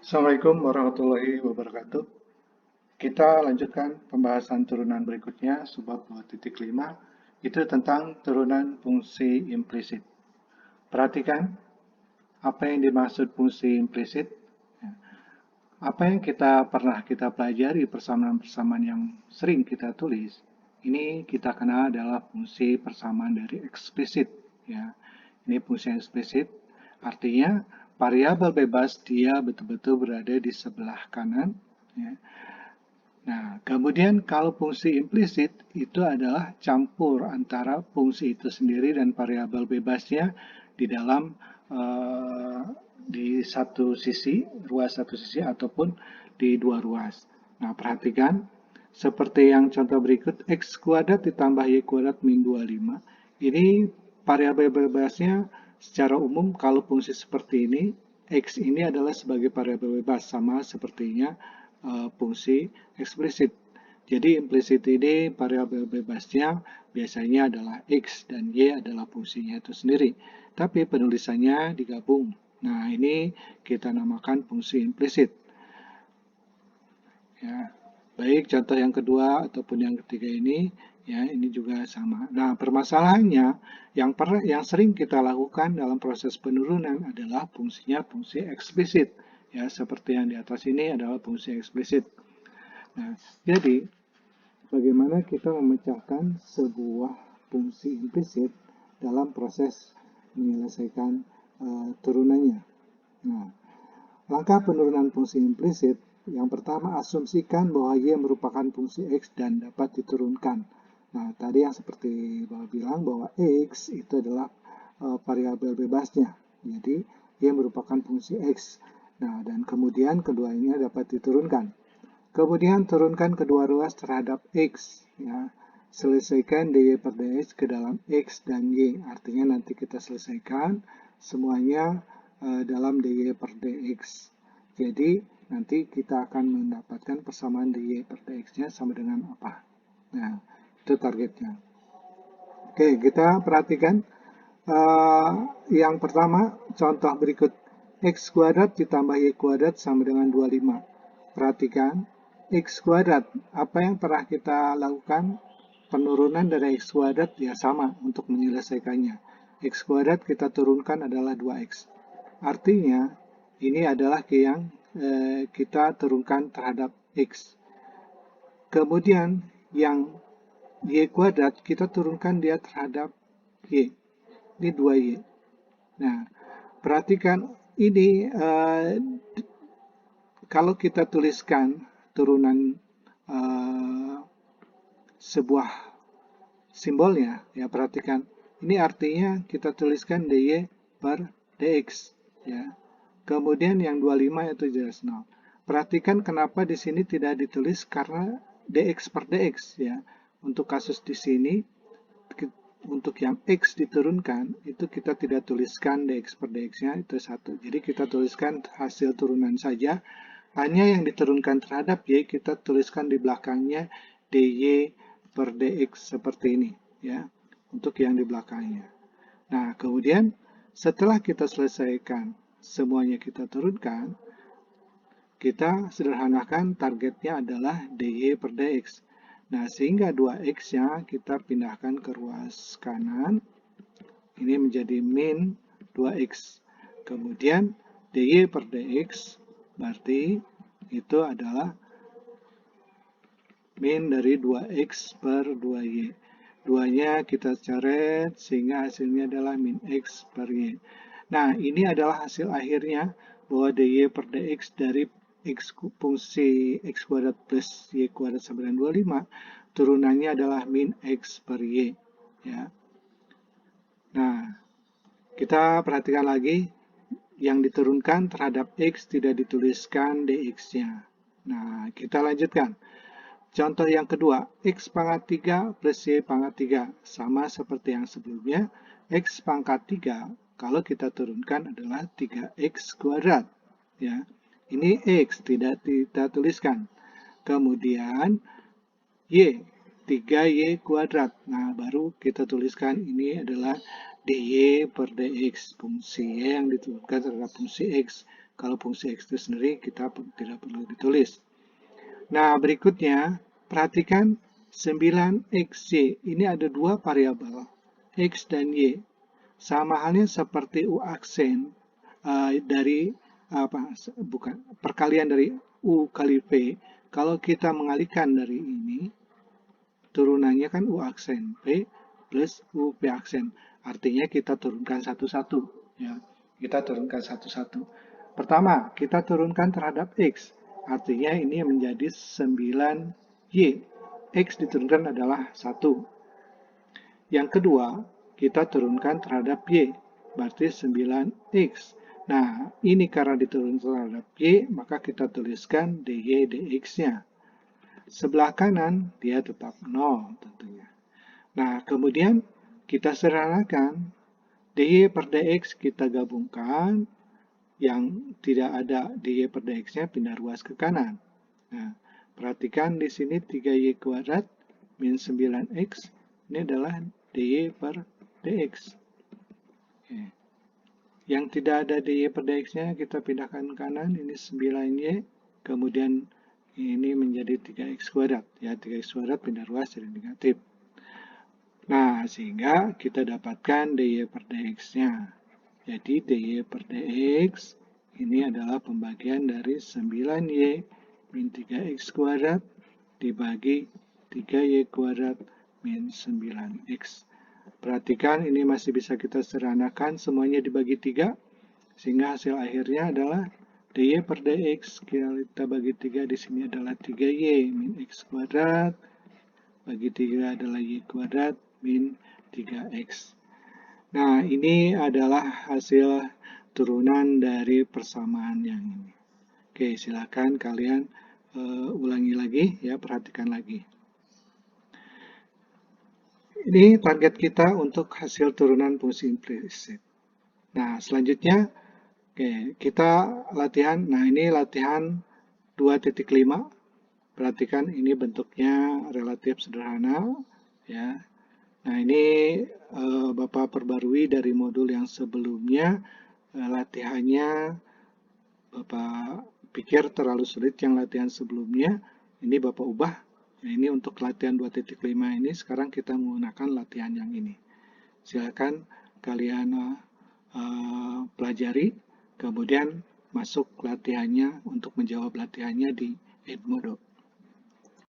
Assalamualaikum warahmatullahi wabarakatuh. Kita lanjutkan pembahasan turunan berikutnya, subbab 2.5, itu tentang turunan fungsi implisit. Perhatikan apa yang dimaksud fungsi implisit. Apa yang pernah kita pelajari persamaan-persamaan yang sering kita tulis, ini kita kenal adalah fungsi persamaan dari eksplisit. Ya, ini fungsi eksplisit, artinya variabel bebas dia betul-betul berada di sebelah kanan. Ya. Nah, kemudian kalau fungsi implisit itu adalah campur antara fungsi itu sendiri dan variabel bebasnya di dalam di satu sisi, ruas satu sisi ataupun di dua ruas. Nah, perhatikan seperti yang contoh berikut, x kuadrat ditambah y kuadrat min 25. Ini variabel bebasnya secara umum kalau fungsi seperti ini, x ini adalah sebagai variabel bebas sama sepertinya fungsi eksplisit. Jadi implisit ini variabel bebasnya biasanya adalah x dan y adalah fungsinya itu sendiri. Tapi penulisannya digabung. Nah, ini kita namakan fungsi implisit. Ya, baik contoh yang kedua ataupun yang ketiga ini, ya ini juga sama. Nah, permasalahannya yang sering kita lakukan dalam proses penurunan adalah fungsinya fungsi eksplisit. Ya, seperti yang di atas ini adalah fungsi eksplisit. Nah, jadi bagaimana kita memecahkan sebuah fungsi implisit dalam proses menyelesaikan turunannya. Nah, langkah penurunan fungsi implisit, yang pertama asumsikan bahwa y merupakan fungsi x dan dapat diturunkan. Nah, tadi yang seperti Bapak bilang bahwa x itu adalah variabel bebasnya. Jadi, y merupakan fungsi x. Nah, dan kemudian keduanya dapat diturunkan. Kemudian turunkan kedua ruas terhadap x. Ya. Selesaikan dy per dx ke dalam x dan y. Artinya nanti kita selesaikan semuanya dalam dy per dx. Jadi nanti kita akan mendapatkan persamaan dy per dx-nya sama dengan apa. Nah, itu targetnya. Oke, kita perhatikan yang pertama, contoh berikut. X kuadrat ditambah Y kuadrat sama dengan 25. Perhatikan, X kuadrat, apa yang pernah kita lakukan? Penurunan dari X kuadrat ya sama untuk menyelesaikannya. X kuadrat kita turunkan adalah 2X. Artinya, ini adalah yang kita turunkan terhadap X. Kemudian, yang Y kuadrat kita turunkan dia terhadap Y. Ini 2Y. Nah, perhatikan ini kalau kita tuliskan turunan sebuah simbolnya, ya perhatikan. Ini artinya kita tuliskan dy per dx, ya. Kemudian yang 25 itu jelas 0. Perhatikan kenapa di sini tidak ditulis karena dx per dx, ya. Untuk kasus di sini untuk yang x diturunkan, itu kita tidak tuliskan dx per dx-nya, itu 1. Jadi kita tuliskan hasil turunan saja. Hanya yang diturunkan terhadap y, kita tuliskan di belakangnya dy per dx seperti ini. Ya, untuk yang di belakangnya. Nah, kemudian setelah kita selesaikan, semuanya kita turunkan, kita sederhanakan targetnya adalah dy per dx. Nah, sehingga 2x-nya kita pindahkan ke ruas kanan. Ini menjadi min 2x. Kemudian dy per dx berarti itu adalah min dari 2x per 2y. 2-nya kita coret sehingga hasilnya adalah min x per y. Nah, ini adalah hasil akhirnya bahwa dy per dx dari fungsi x kuadrat plus y kuadrat sama dengan 25, turunannya adalah min x per y. Ya. Nah, kita perhatikan lagi, yang diturunkan terhadap x tidak dituliskan dx-nya. Nah, kita lanjutkan. Contoh yang kedua, x pangkat 3 plus y pangkat 3. Sama seperti yang sebelumnya, x pangkat 3 kalau kita turunkan adalah 3x kuadrat. Ya. Ini x tidak kita tuliskan. Kemudian y, 3y kuadrat. Nah, baru kita tuliskan ini adalah dy per dx, fungsi y yang diturunkan terhadap fungsi x. Kalau fungsi x itu sendiri kita tidak perlu ditulis. Nah, berikutnya perhatikan 9xy. Ini ada dua variabel, x dan y. Sama halnya seperti u aksen dari perkalian dari u kali v. Kalau kita mengalihkan dari ini, turunannya kan u aksen v plus u v aksen. Artinya kita turunkan satu-satu. Ya, kita turunkan satu-satu. Pertama, kita turunkan terhadap x. Artinya ini menjadi 9y. X diturunkan adalah 1. Yang kedua, kita turunkan terhadap y. Berarti 9x. Nah, ini karena diturunkan terhadap y, maka kita tuliskan dy dx-nya. Sebelah kanan, dia tetap 0 tentunya. Nah, kemudian kita sederhanakan. dy per dx kita gabungkan. Yang tidak ada dy per dx-nya pindah ruas ke kanan. Nah, perhatikan di sini 3y kuadrat min 9x. Ini adalah dy per dx. Oke. Yang tidak ada dy per dx-nya kita pindahkan ke kanan. Ini 9y. Kemudian ini menjadi 3x kuadrat. Ya, 3x kuadrat pindah ruas jadi negatif. Nah, sehingga kita dapatkan dy per dx-nya. Jadi dy per dx ini adalah pembagian dari 9y min 3x kuadrat dibagi 3y kuadrat min 9x. Perhatikan ini masih bisa kita sederhanakan, semuanya dibagi 3. Sehingga hasil akhirnya adalah dy per dx kita bagi 3 di sini adalah 3y min x kuadrat. Bagi 3 adalah y kuadrat min 3x. Nah, ini adalah hasil turunan dari persamaan yang ini. Oke, silakan kalian ulangi lagi, ya, perhatikan lagi. Ini target kita untuk hasil turunan fungsi implisit. Nah, selanjutnya, oke, kita latihan. Nah, ini latihan 2.5. Perhatikan ini bentuknya relatif sederhana, ya. Nah, ini Bapak perbarui dari modul yang sebelumnya. Latihannya Bapak pikir terlalu sulit yang latihan sebelumnya. Ini Bapak ubah. Nah, ini untuk latihan 2.5 ini sekarang kita menggunakan latihan yang ini. Silakan kalian pelajari, kemudian masuk latihannya untuk menjawab latihannya di Edmodo.